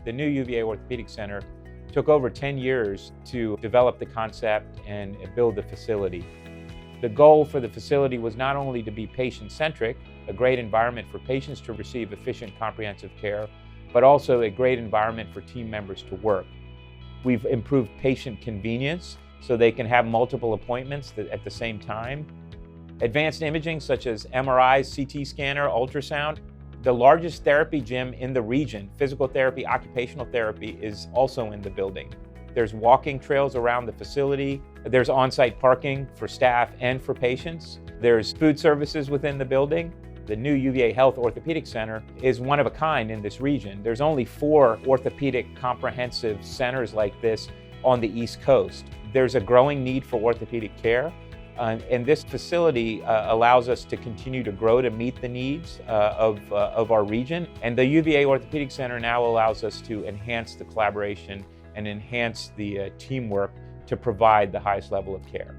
The new UVA Orthopedic Center took over 10 years to develop the concept and build the facility. The goal for the facility was not only to be patient-centric, a great environment for patients to receive efficient, comprehensive care, but also a great environment for team members to work. We've improved patient convenience so they can have multiple appointments at the same time. Advanced imaging such as MRI, CT scanner, ultrasound. The largest therapy gym in the region, physical therapy, occupational therapy, is also in the building. There's walking trails around the facility. There's on-site parking for staff and for patients. There's food services within the building. The new UVA Health Orthopedic Center is one of a kind in this region. There's only 4 orthopedic comprehensive centers like this on the East Coast. There's a growing need for orthopedic care. And this facility allows us to continue to grow to meet the needs of our region. And the UVA Orthopedic Center now allows us to enhance the collaboration and enhance the teamwork to provide the highest level of care.